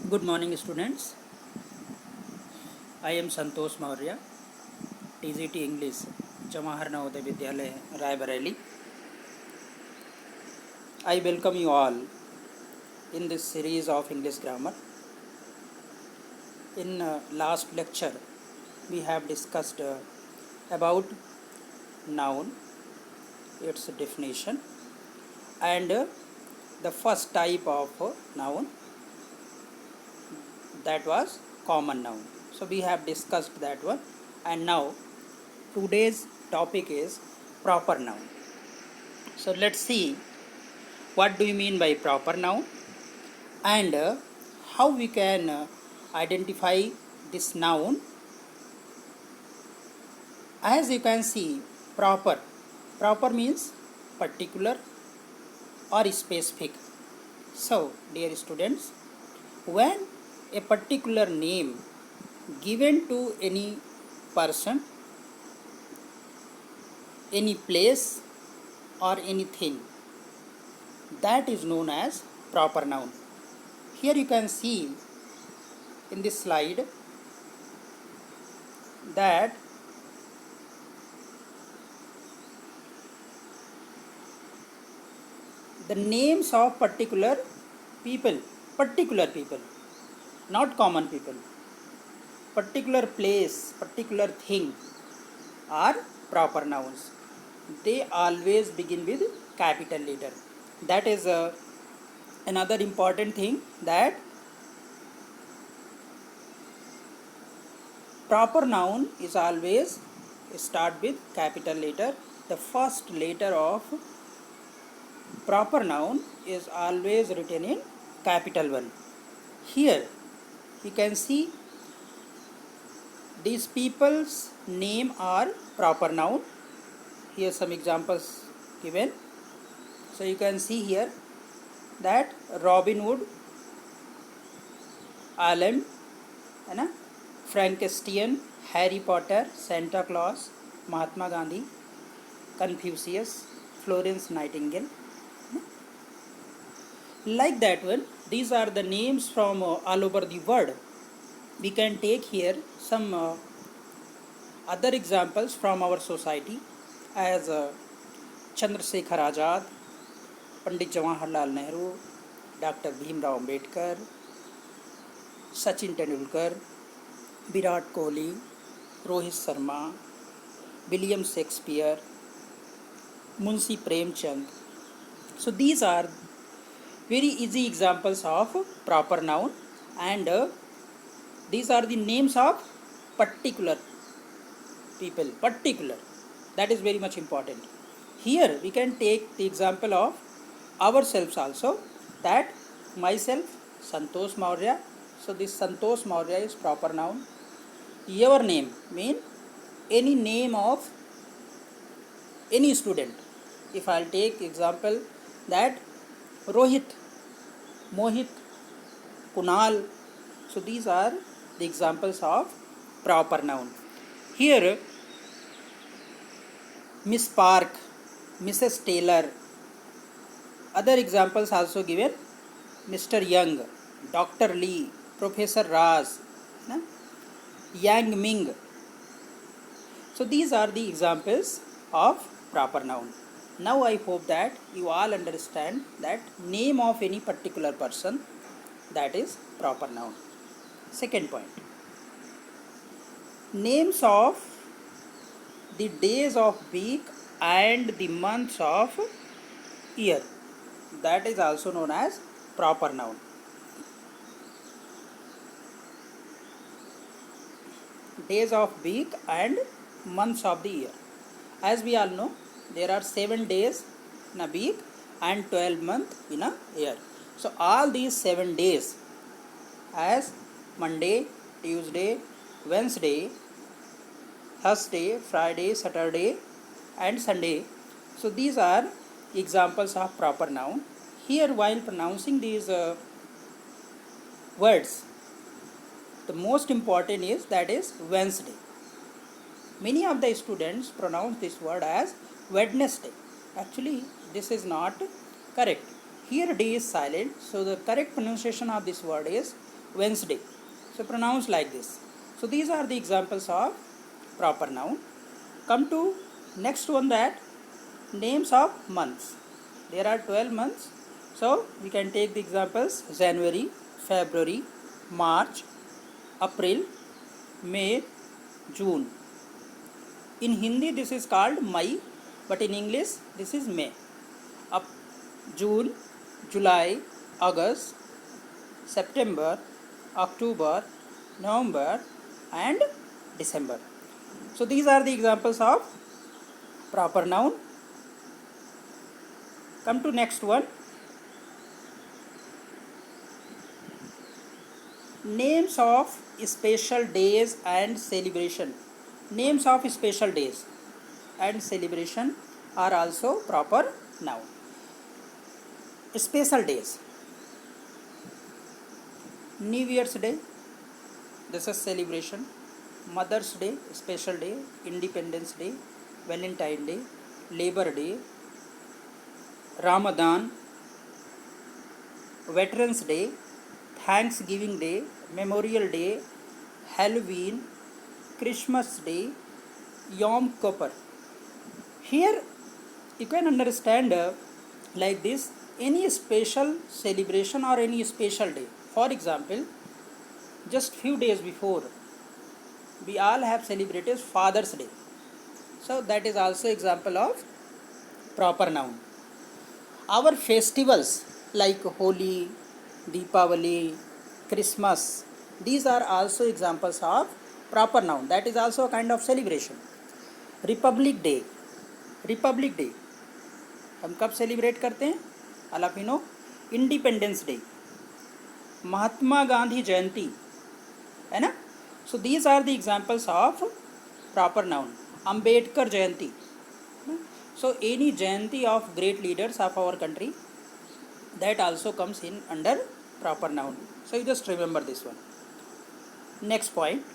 Good morning, students. I am Santosh Maurya, TGT English, Jawahar Navodaya Vidyalaya, Raebareli. I welcome you all in this series of English grammar. In last lecture, we have discussed about noun, its definition, and the first type of noun, that was common noun. So we have discussed that one, and now today's topic is proper noun. So let's see what do you mean by proper noun, and how we can identify this noun. As you can see, proper means particular or specific. So dear students, when a particular name given to any person, any place, or anything, that is known as proper noun. Here you can see in this slide that the names of particular people, not common people, particular place, particular thing, are proper nouns. They always begin with capital letter. That is another important thing, that proper noun is always start with capital letter. The first letter of proper noun is always written in capital one. Here you can see these people's name are proper noun. Here some examples given. So you can see here that Robin Hood, Alan, Frankenstein, Harry Potter, Santa Claus, Mahatma Gandhi, Confucius, Florence Nightingale. Like that one, these are the names from all over the world. We can take here some other examples from our society, as Chandrasekhar Azad, Pandit Jawaharlal Nehru, Dr. Bhimrao Ambedkar, Sachin Tendulkar, Virat Kohli, Rohit Sharma, William Shakespeare, Munshi Premchand. So these are very easy examples of proper noun, and these are the names of particular people. Particular, that is very much important. Here we can take the example of ourselves also, that myself Santosh Maurya. So this Santosh Maurya is proper noun. Your name mean any name of any student. If I'll take example that Rohit, Mohit, Kunal, so these are the examples of proper noun. Here Miss Park, Mrs. Taylor. Other examples also given: Mr. Young, Dr. Lee, Professor Raz, Yang Ming. So these are the examples of proper noun. Now I hope that you all understand that name of any particular person, that is proper noun. Second point, names of the days of week and the months of year, that is also known as proper noun. Days of week and months of the year. As we all know, there are 7 days in a week and 12 months in a year. So all these 7 days, as Monday, Tuesday, Wednesday, Thursday, Friday, Saturday, and Sunday. So these are examples of proper noun. Here, while pronouncing these words, the most important is, that is Wednesday. Many of the students pronounce this word as Wednesday. Actually, this is not correct. Here D is silent, so the correct pronunciation of this word is Wednesday. So pronounce like this. So these are the examples of proper noun. Come to next one, that names of months. There are 12 months. So we can take the examples: January, February, March, April, May, June. In Hindi this is called May, but in English this is May. Up June, July, August, September, October, November and December. So these are the examples of proper noun. Come to next one. Names of special days and celebration. Names of special days and celebration are also proper noun. Special days: New Year's Day, this is celebration. Mother's Day, special day. Independence Day, Valentine Day, Labor Day, Ramadan, Veterans Day, Thanksgiving Day, Memorial Day, Halloween, Christmas Day, Yom Kippur. Here you can understand like this: any special celebration or any special day. For example, just few days before we all have celebrated Father's Day. So that is also example of proper noun. Our festivals like Holi, Deepavali, Christmas, these are also examples of proper noun. That is also a kind of celebration. Republic Day. Republic Day हम कब celebrate करते हैं? All of you know, independence day, Mahatma Gandhi Jayanti, है ना. So these are the examples of proper noun. Ambedkar Jayanti. So any jayanti of great leaders of our country, that also comes in under proper noun. So you just remember this one. Next point.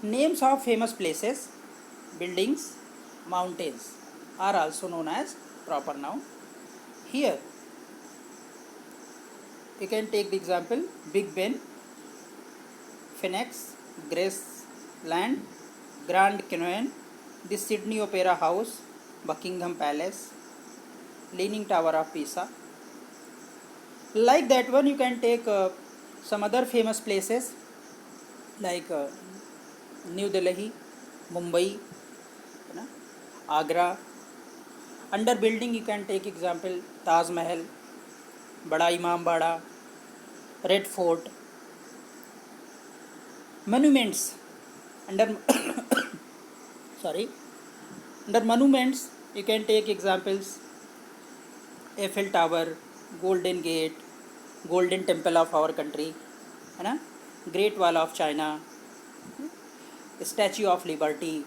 Names of famous places, buildings, mountains are also known as proper noun. Here you can take the example: Big Ben, Phoenix, Graceland, Grand Canyon, the Sydney Opera House, Buckingham Palace, Leaning Tower of Pisa. Like that one, you can take some other famous places like New Delhi, Mumbai, Agra. Under building you can take example: Taj Mahal, Bada Imambada, Red Fort. Monuments, under under monuments you can take examples: Eiffel Tower, Golden Gate, Golden Temple of our country, है ना, Great Wall of China, Statue of Liberty,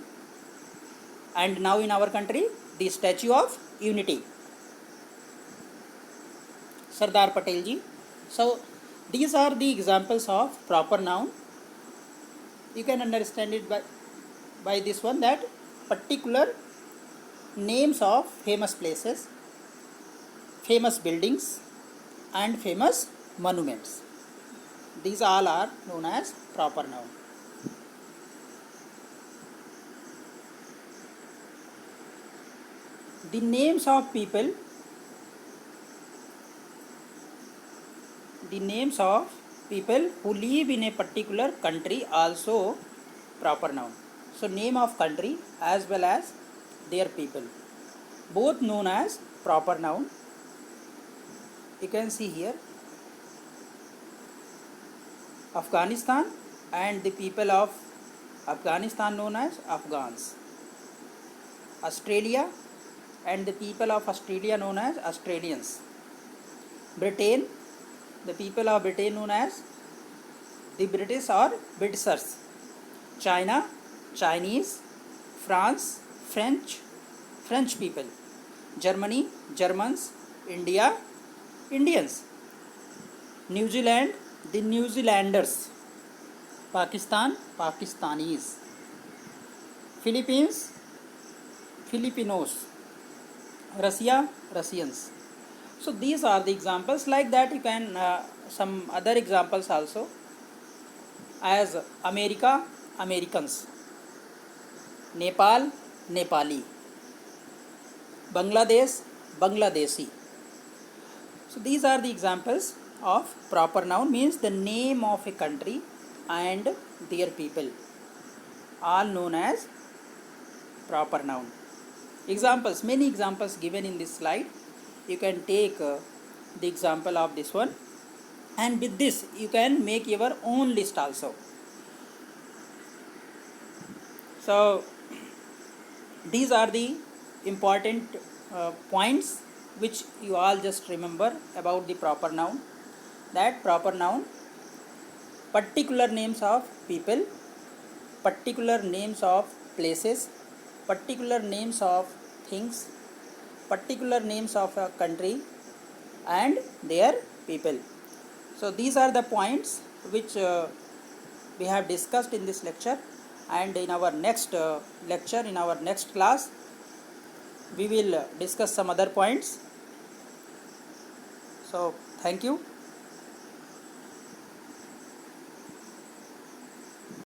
and now in our country the Statue of Unity, Sardar Patel ji. So these are the examples of proper noun. You can understand it by this one, that particular names of famous places, famous buildings and famous monuments, these all are known as proper noun. The names of people, who live in a particular country, also proper noun. So name of country as well as their people, both known as proper noun. You can see here Afghanistan and the people of Afghanistan known as Afghans. Australia and the people of Australia known as Australians. Britain, the people of Britain known as the British or Britishers. China, Chinese. France, French people. Germany, Germans. India, Indians. New Zealand, the New Zealanders. Pakistan, Pakistanis. Philippines, Filipinos, Russia, Russians. So these are the examples. Like that you can some other examples also, as America, Americans, Nepal, Nepali, Bangladesh, Bangladeshi. So these are the examples of proper noun, means the name of a country and their people, all known as proper noun. Examples, many examples given in this slide. You can take the example of this one, and with this you can make your own list also. So these are the important points which you all just remember about the proper noun. That proper noun, particular names of people, particular names of places, particular names of things, particular names of a country and their people. So these are the points which we have discussed in this lecture, and in our next lecture, in our next class, we will discuss some other points. So thank you.